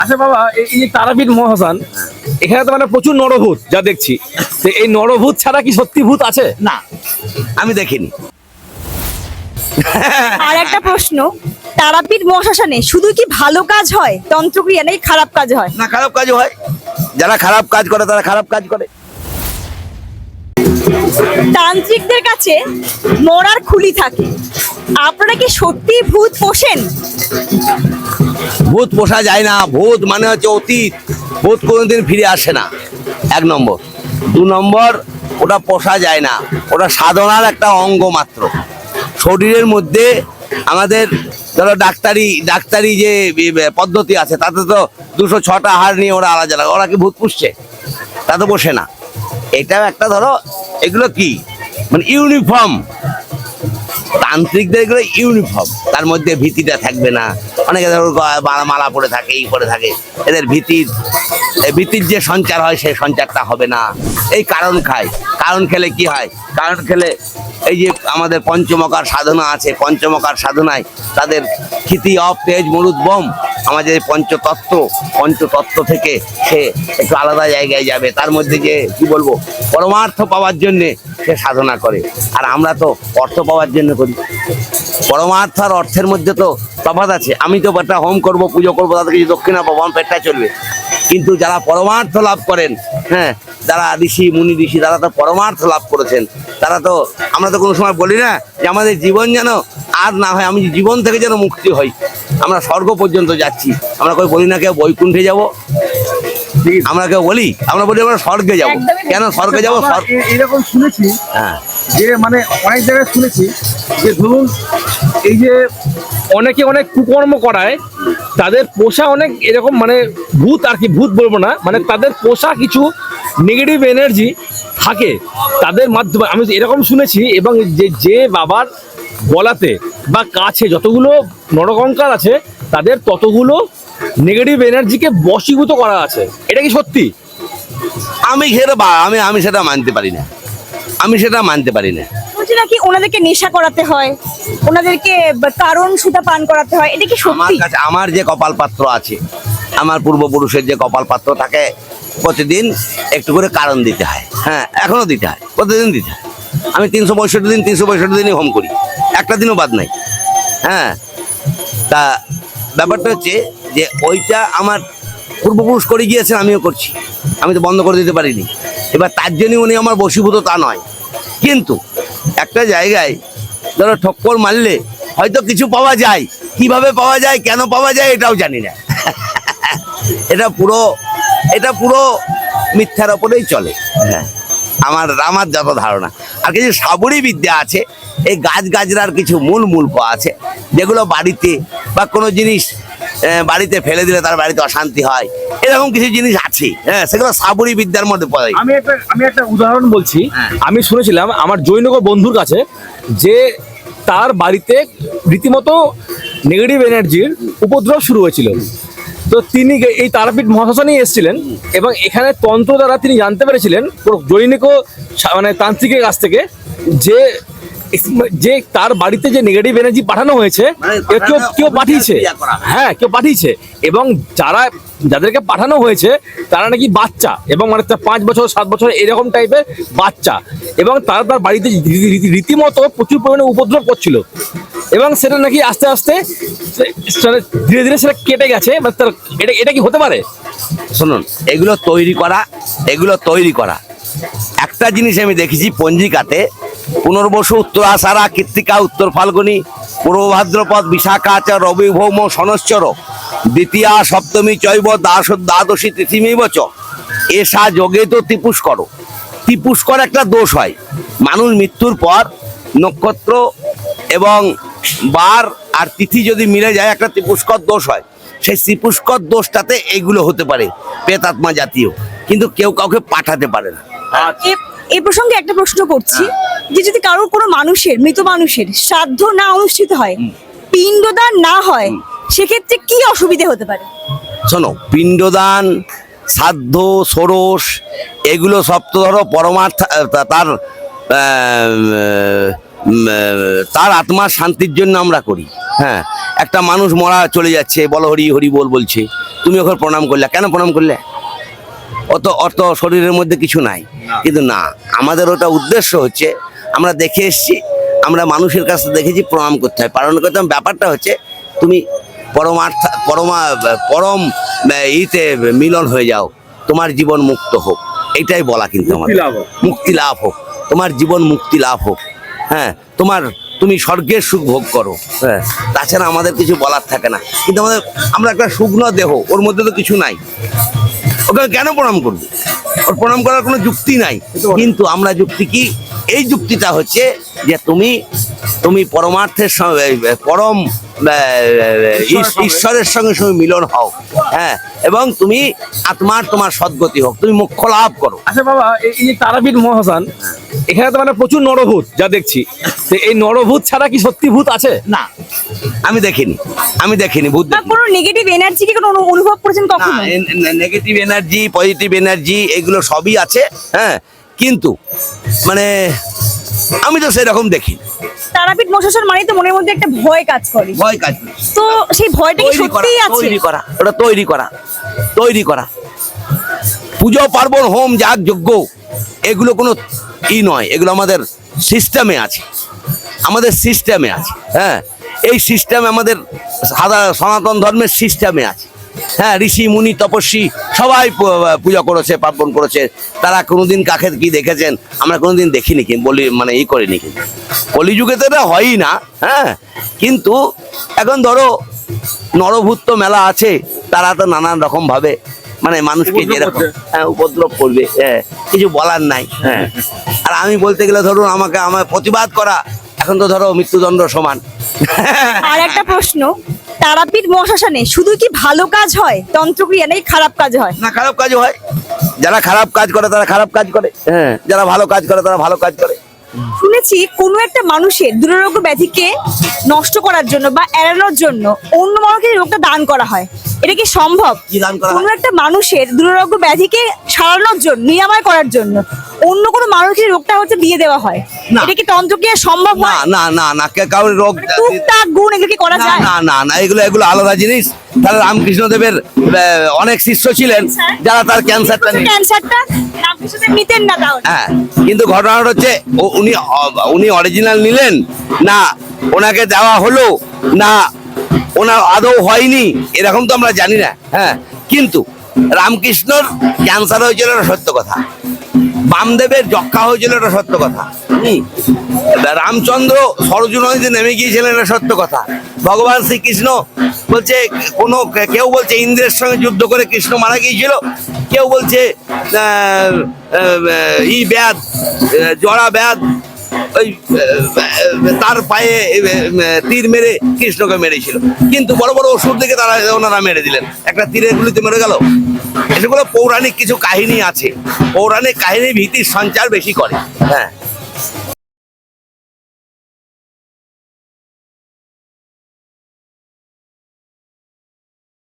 আচ্ছা বাবা, এই যে তারাপীঠ মহাশ্মশান, এখানে তো মানে প্রচুর নরভূত যা দেখছি, তো এই নরভূত ছাড়া কি সত্যি ভূত আছে? না, আমি দেখিনি। আর একটা প্রশ্ন, তারাপীঠ মহাশ্মশানে শুধু কি ভালো কাজ হয় তন্ত্রক্রিয়া, নাকি খারাপ কাজ হয়? না, খারাপ কাজও হয়। যারা খারাপ কাজ করে তারা খারাপ কাজ করে। তান্ত্রিকদের কাছে মরার খুলি থাকে, আপনারা কি সত্যি ভূত পোষেন? ভূত পোষা যায় না। ভূত মানে হচ্ছে অতীত। ভূত কোনোদিন ফিরে আসে না, 1 নম্বর। 2 নম্বর, ওটা পোষা যায় না, ওটা সাধনার একটা অঙ্গ মাত্র। শরীরের মধ্যে আমাদের ধরো ডাক্তারি যে পদ্ধতি আছে, তাতে তো 206টা হাড় নিয়ে ওরা আলাদা লাগে। ওরা কি ভূত পুষছে? তা তো বসে না। এটাও একটা ধরো, এগুলো কি মানে ইউনিফর্ম। তান্ত্রিকদের এগুলো ইউনিফর্ম, তার মধ্যে ভীতিটা থাকবে না। অনেকে ধরো মালা পরে থাকে, এই করে থাকে, এদের ভীতির যে সঞ্চার হয় সেই সঞ্চারটা হবে না। এই কারণ খায়। কারণ খেলে কি হয়? কারণ খেলে এই যে আমাদের পঞ্চমকার সাধনা আছে, পঞ্চমকার সাধনায় তাদের ক্ষিতি অপ তেজ মরুদ বোম, আমাদের পঞ্চতত্ত্ব থেকে সে একটু আলাদা জায়গায় যাবে। তার মধ্যে যে কি বলবো, পরমার্থ পাওয়ার জন্যে সে সাধনা করে। আর আমরা তো অর্থ পাওয়ার জন্য করি। পরমার্থ আর অর্থের মধ্যে তো তফাৎ আছে। আমি তো একটা হোম করব, পুজো করবো, তাদের কিছু দক্ষিণা পাবো, আমার পেটটা চলবে। কিন্তু যারা পরমার্থ লাভ করেন, হ্যাঁ, যারা মুনি ঋষি, তারা তো পরমার্থ লাভ করেছেন। তারা তো, আমরা তো কোনো সময় বলি না যে আমাদের জীবন যেন আর না হয়, আমি জীবন থেকে যেন মুক্তি হই, আমরা স্বর্গ পর্যন্ত যাচ্ছি। আমরা কেউ বলি না কেউ বৈকুণ্ঠে যাব, আমরা কেউ বলি, আমরা বলি আমরা স্বর্গে যাব। কেন স্বর্গে যাবো? এরকম শুনেছি, হ্যাঁ, যে মানে অনেক জায়গায় শুনেছি যে ধরুন এই যে অনেকে অনেক কুকর্ম করায়, তাদের পোষা অনেক এরকম মানে ভূত, আর কি ভূত বলবো না, মানে তাদের পোষা কিছু নেগেটিভ এনার্জি থাকে তাদের মাধ্যমে, আমি এরকম শুনেছি। এবং যে বাবার বলাতে বা কাছে যতগুলো নরকঙ্কাল আছে, তাদের ততগুলো নেগেটিভ এনার্জিকে বশীভূত করা আছে। এটা কি সত্যি? আমি সেটা মানতে পারি না। আমি সেটা মানতে পারি না। বলছি নাকি ওনাদেরকে নেশা করাতে হয়, ওনাদেরকে কারণ সুতা পান করাতে হয়, এটা কি আমার সত্যি? কাছে আমার যে কপাল পাত্র আছে, আমার পূর্বপুরুষের যে কপাল পাত্র থাকে, প্রতিদিন একটু করে কারণ দিতে হয়। হ্যাঁ, এখনো দিতে হয়, প্রতিদিন দিতে হয়। আমি 365 দিনই হোম করি, একটা দিনও বাদ নাই। হ্যাঁ, তা ব্যাপারটা হচ্ছে যে ওইটা আমার পূর্বপুরুষ করে গিয়েছেন, আমিও করছি। আমি তো বন্ধ করে দিতে পারিনি। এবার তার জন্যই উনি আমার বশীভূত তা নয়। কিন্তু একটা জায়গায় ধরো ঠক্কর মারলে হয়তো কিছু পাওয়া যায়। কিভাবে পাওয়া যায়, কেন পাওয়া যায়, এটাও জানি না। এটা পুরো মিথ্যার ওপরেই চলে। হ্যাঁ, আমার যত ধারণা। আর কিছু সাবরি বিদ্যা আছে, এই গাছগাছরার কিছু মূল আছে, যেগুলো বাড়িতে বা কোনো জিনিস বাড়িতে ফেলে দিলে তার বাড়িতে অশান্তি হয়, এরকম কিছু জিনিস আছে। হ্যাঁ, সেগুলো সাবরি বিদ্যার মধ্যে পড়ে। আমি একটা উদাহরণ বলছি। হ্যাঁ। আমি শুনেছিলাম আমার জৈনক বন্ধুর কাছে যে তার বাড়িতে রীতিমতো নেগেটিভ এনার্জির উপদ্রব শুরু হয়েছিল। তো তিনি এই তারাপীঠ মহাশ্মশানেই এসেছিলেন, এবং এখানে তন্ত্র দ্বারা তিনি জানতে পেরেছিলেন জৈনিক মানে তান্ত্রিকের কাছ থেকে যে তার বাড়িতে যে নেগেটিভ এনার্জি পাঠানো হয়েছে, কেউ পাঠিয়েছে। হ্যাঁ, কেউ পাঠিয়েছে, এবং যাদেরকে পাঠানো হয়েছে তারা নাকি বাচ্চা, এবং মানে 5 বছর 7 বছর এরকম টাইপের বাচ্চা, এবং তারা তার বাড়িতে রীতিমতো প্রচুর পরিমাণে উপদ্রব করছিল, এবং সেটা নাকি আস্তে আস্তে ধীরে ধীরে সেটা কেটে গেছে। এটা কি হতে পারে? শুনুন, এগুলো তৈরি করা একটা জিনিস আমি দেখেছি পঞ্জিকাতে, পুনর্বসু উত্তর আষাঢ়া, কৃত্তিকা উত্তর ফাল্গুনী, পূর্ব ভাদ্রপদ, বিশাখা চ রবি ভৌম শনশ্চর, দ্বিতীয়া সপ্তমী চৈব দ্বাদশী তিথিমেব চ এসা যোগে তো ত্রিপুষ্কর একটা দোষ হয়। মানুষ মৃত্যুর পর নক্ষত্র এবং বার আর তিথি যদি মিলে যায়, একটা ত্রিপুষ্কর দোষ হয়। সেই ত্রিপুষ্কর দোষটাতে এইগুলো হতে পারে, প্রেতাত্মা জাতীয়, কিন্তু কেউ কাউকে পাঠাতে পারে না। এই প্রসঙ্গে একটা প্রশ্ন করছি, যে যদি কারোর কোনো মৃত মানুষের শ্রাদ্ধ না অনুষ্ঠিত হয়, পিণ্ডদান না হয়, সেক্ষেত্রে কি অসুবিধা হতে পারে? শোনো, পিণ্ডদান, শ্রাদ্ধ, ষোড়শ, এগুলো সব তো ধরো পরমার্থ, তার তার আত্মার শান্তির জন্য আমরা করি। হ্যাঁ, একটা মানুষ মরা চলে যাচ্ছে, বলো হরি হরি বল বলছে, তুমি ওখানে প্রণাম করলে, কেন প্রণাম করলে? অত শরীরের মধ্যে কিছু নাই, কিন্তু না, আমাদের ওটা উদ্দেশ্য হচ্ছে, আমরা দেখে এসেছি, আমরা মানুষের কাছে দেখেছি প্রণাম করতে হয়, পালন করতে হয়। ব্যাপারটা হচ্ছে তুমি পরম ইতে মিলন হয়ে যাও, তোমার জীবন মুক্ত হোক, এটাই বলা। কিন্তু আমাদের মুক্তি লাভ হোক, তোমার জীবন মুক্তি লাভ হোক। হ্যাঁ, তুমি স্বর্গের সুখ ভোগ করো। হ্যাঁ, তাছাড়া আমাদের কিছু বলার থাকে না। কিন্তু আমরা একটা শুকনো দেহ, ওর মধ্যে তো কিছু নাই, ওকে কেন প্রণাম করবো? ওর প্রণাম করার কোনো যুক্তি নাই। কিন্তু আমরা যুক্তি কি? এই যুক্তিটা হচ্ছে যে তুমি পরমার্থের সঙ্গে, পরম ঈশ্বরের সঙ্গে মিলন হও। হ্যাঁ, এবং তুমি তোমার সদ্গতি হোক, তুমি মোক্ষ লাভ করো। আচ্ছা বাবা, এই যে তারাপীঠ মহাশ্মশান, এখানে তো মানে প্রচুর নরভূত যা দেখছি, তো এই নরভূত ছাড়া কি সত্যি ভূত আছে? না, আমি দেখিনি ভূত বা কোনো নেগেটিভ এনার্জি কি কোনো অনুভব করেছেন কখনো? নেগেটিভ এনার্জি, পজিটিভ এনার্জি, এগুলো সবই আছে। হ্যাঁ, কিন্তু মানে আমি তো সেরকম দেখি। তারাপীঠ মহাশ্মশান মানে তো মনের মধ্যে একটা ভয় কাজ করে। তো সেই ভয়টা কি সত্যিই আছে? ওটা তৈরি করা। পুজো পার্বণ, হোম, যাগ, যজ্ঞ, এগুলো কোনো নয়, এগুলো আমাদের সিস্টেমে আছে, হ্যাঁ, এই সিস্টেম আমাদের সনাতন ধর্মের সিস্টেমে আছে। হ্যাঁ, ঋষি মুনি তপস্বী সবাই পূজা করেছে, পার্বণ করেছে। তারা কোনোদিন কাকে কি দেখেছেন? আমরা কোনোদিন দেখিনি, বলি মানে করিনি। কিন্তু কলিযুগে তো এটা হয়ই না। হ্যাঁ, কিন্তু এখন ধরো নরভূত তো মেলা আছে, তারা তো নানান রকম ভাবে মানে মানুষকে যেরকম উপদ্রব করবে, কিছু বলার নাই। হ্যাঁ, আর আমি বলতে গেলে ধরুন আমার প্রতিবাদ করা এখন তো ধরো মৃত্যুদণ্ড সমান। আর একটা প্রশ্ন, তারাপীঠ মহাশ্মশানে শুধু কি ভালো কাজ হয়, তন্ত্রক্রিয়া, নাকি খারাপ কাজ হয়? না, খারাপ কাজও হয়। যারা খারাপ কাজ করে তারা খারাপ কাজ করে, হ্যাঁ, যারা ভালো কাজ করে তারা ভালো কাজ করে। শুনেছি কোনো একটা মানুষের দুরারোগ্য ব্যাধিকে নষ্ট করার জন্য বা এড়ানোর জন্য অন্য মানুষকে রোগটা দান করা হয়, এটা কি সম্ভব? কি দান করা হয়? কোনো একটা মানুষের দুরারোগ্য ব্যাধিকে সারানোর জন্য, নিরাময় করার জন্য অন্য কোনো মানুষের রোগটা হচ্ছে দিয়ে দেওয়া হয়, না। এটা কি তন্ত্রক্রিয়া সম্ভব না, হয়? না, না, না, কারোর রোগ, টুকটাক গুণ এগুলো কি করা না, যায়? না, না, না, এগুলো আলাদা জিনিস। তাহলে রামকৃষ্ণদেবের অনেক শিষ্য ছিলেন যারা তার ক্যান্সারটা রামকৃষ্ণদেব নিতেন না তাহলে? হ্যাঁ, কিন্তু ঘটনাটা হচ্ছে উনি অরিজিনাল নিলেন না, ওনাকে দেওয়া হলো না, ওনার আদৌ হয়নি, এরকম তো আমরা জানি না। হ্যাঁ, কিন্তু রামকৃষ্ণর ক্যান্সার হয়েছিল, এটা সত্য কথা। বামদেবের যক্ষা হয়েছিল, এটা সত্য কথা। রামচন্দ্র সরজু নদীতে নেমে গিয়েছিলেন, এটা সত্য কথা। ভগবান শ্রীকৃষ্ণ বলছে, কেউ বলছে ইন্দ্রের সঙ্গে যুদ্ধ করে কৃষ্ণ মারা গিয়েছিল, কেউ বলছে জরা ব্যাধ ওই তার পায়ে তীর মেরে কৃষ্ণকে মেরেছিল। কিন্তু বড় বড় অসুর দিকে ওনারা মেরে দিলেন, একটা তীরের গুলিতে মেরে গেল। এগুলো পৌরাণিক কিছু কাহিনী আছে, পৌরাণিক কাহিনী ভীতির সঞ্চার বেশি করে। হ্যাঁ।